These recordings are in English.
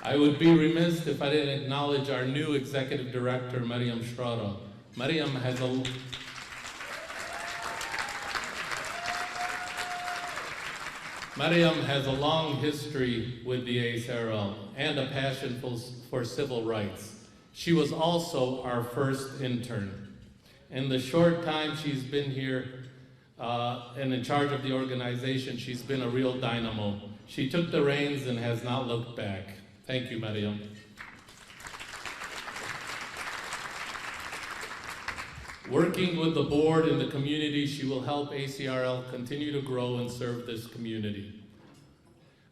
I would be remiss if I didn't acknowledge our new Executive Director, Mariam Charara. Mariam has a long history with the ACRL and a passion for civil rights. She was also our first intern. In the short time she's been here and in charge of the organization, she's been a real dynamo. She took the reins and has not looked back. Thank you, Mariam. Working with the board and the community, she will help ACRL continue to grow and serve this community.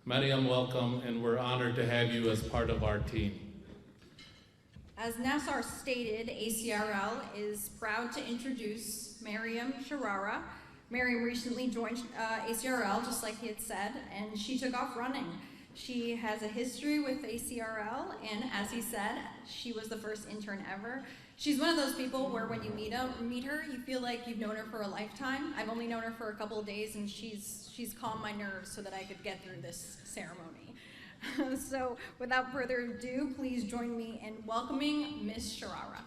Mariam, welcome, and we're honored to have you as part of our team. As Nassar stated, ACRL is proud to introduce Mariam Charara. Mariam recently joined ACRL, just like he had said, and she took off running. She has a history with ACRL, and as he said, she was the first intern ever. She's one of those people where when you meet her, you feel like you've known her for a lifetime. I've only known her for a couple of days, and she's calmed my nerves so that I could get through this ceremony. So without further ado, please join me in welcoming Ms. Charara.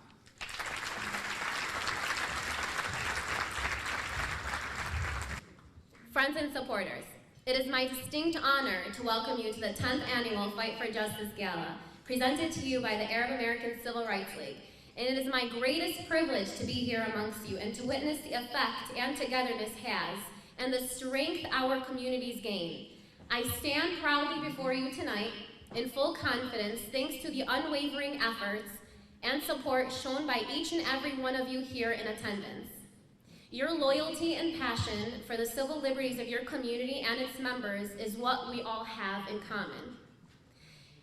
Friends and supporters, it is my distinct honor to welcome you to the 10th Annual Fight for Justice Gala, presented to you by the Arab American Civil Rights League. And it is my greatest privilege to be here amongst you and to witness the effect and togetherness has and the strength our communities gain. I stand proudly before you tonight in full confidence thanks to the unwavering efforts and support shown by each and every one of you here in attendance. Your loyalty and passion for the civil liberties of your community and its members is what we all have in common.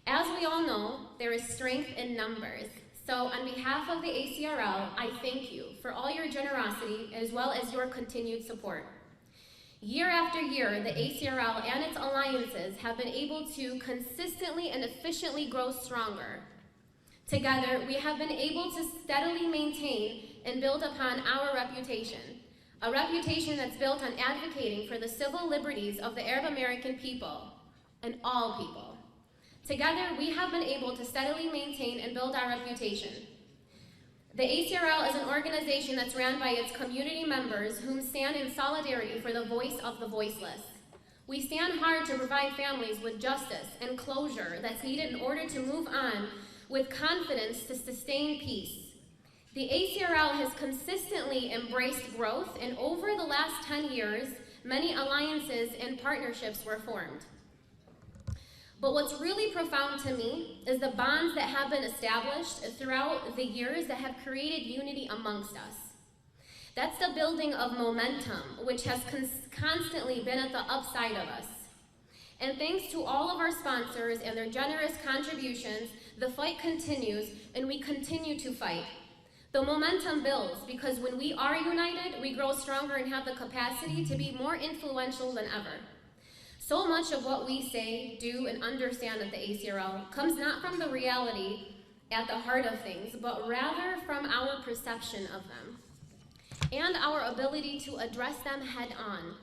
As we all know, there is strength in numbers. So on behalf of the ACRL, I thank you for all your generosity as well as your continued support. Year after year, the ACRL and its alliances have been able to consistently and efficiently grow stronger. Together, we have been able to steadily maintain and build upon our reputation, a reputation that's built on advocating for the civil liberties of the Arab American people and all people. Together, we have been able to steadily maintain and build our reputation. The ACRL is an organization that's ran by its community members whom stand in solidarity for the voice of the voiceless. We stand hard to provide families with justice and closure that's needed in order to move on with confidence to sustain peace. The ACRL has consistently embraced growth, and over the last 10 years, many alliances and partnerships were formed. But what's really profound to me is the bonds that have been established throughout the years that have created unity amongst us. That's the building of momentum, which has constantly been at the upside of us. And thanks to all of our sponsors and their generous contributions, the fight continues, and we continue to fight. The momentum builds because when we are united, we grow stronger and have the capacity to be more influential than ever. So much of what we say, do, and understand at the ACRL comes not from the reality at the heart of things, but rather from our perception of them and our ability to address them head on.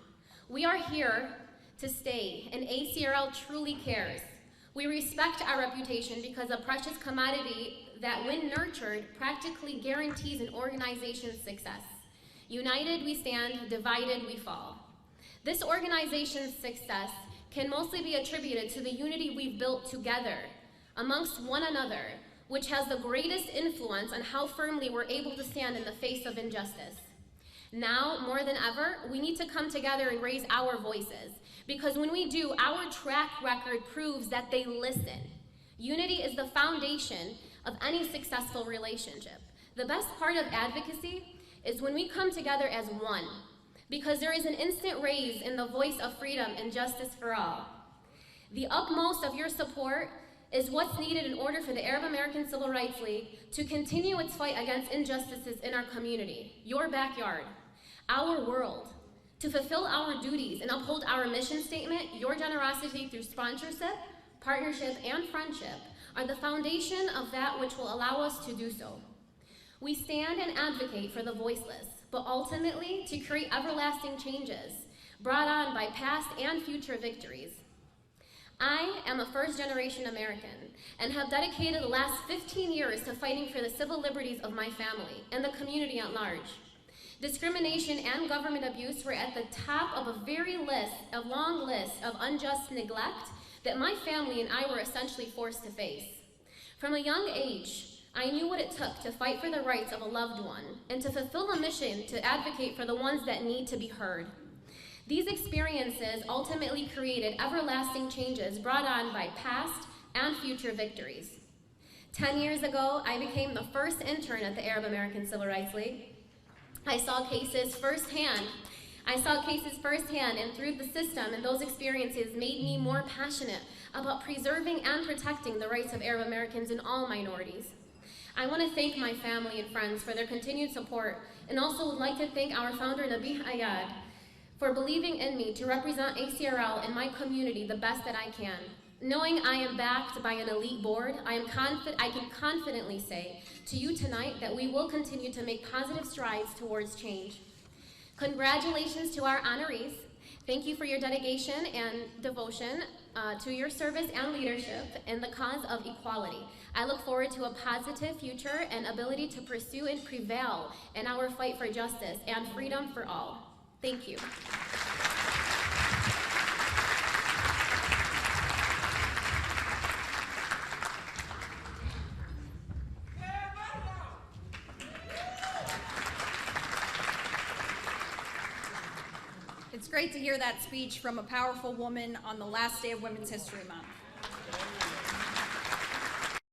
We are here to stay, and ACRL truly cares. We respect our reputation because a precious commodity that, when nurtured, practically guarantees an organization's success. United we stand, divided we fall. This organization's success can mostly be attributed to the unity we've built together amongst one another, which has the greatest influence on how firmly we're able to stand in the face of injustice. Now, more than ever, we need to come together and raise our voices, because when we do, our track record proves that they listen. Unity is the foundation of any successful relationship. The best part of advocacy is when we come together as one, because there is an instant raise in the voice of freedom and justice for all. The utmost of your support is what's needed in order for the Arab American Civil Rights League to continue its fight against injustices in our community, your backyard, our world. To fulfill our duties and uphold our mission statement, your generosity through sponsorship, partnership, and friendship are the foundation of that which will allow us to do so. We stand and advocate for the voiceless, but ultimately to create everlasting changes brought on by past and future victories. I am a first-generation American and have dedicated the last 15 years to fighting for the civil liberties of my family and the community at large. Discrimination and government abuse were at the top of a long list of unjust neglect that my family and I were essentially forced to face. From a young age, I knew what it took to fight for the rights of a loved one and to fulfill a mission to advocate for the ones that need to be heard. These experiences ultimately created everlasting changes brought on by past and future victories. 10 years ago, I became the first intern at the Arab American Civil Rights League. I saw cases firsthand, and through the system, and those experiences made me more passionate about preserving and protecting the rights of Arab Americans and all minorities. I want to thank my family and friends for their continued support, and also would like to thank our founder, Nabi Ayad, for believing in me to represent ACRL and my community the best that I can. Knowing I am backed by an elite board, I can confidently say to you tonight that we will continue to make positive strides towards change. Congratulations to our honorees. Thank you for your dedication and devotion to your service and leadership in the cause of equality. I look forward to a positive future and ability to pursue and prevail in our fight for justice and freedom for all. Thank you. It's great to hear that speech from a powerful woman on the last day of Women's History Month.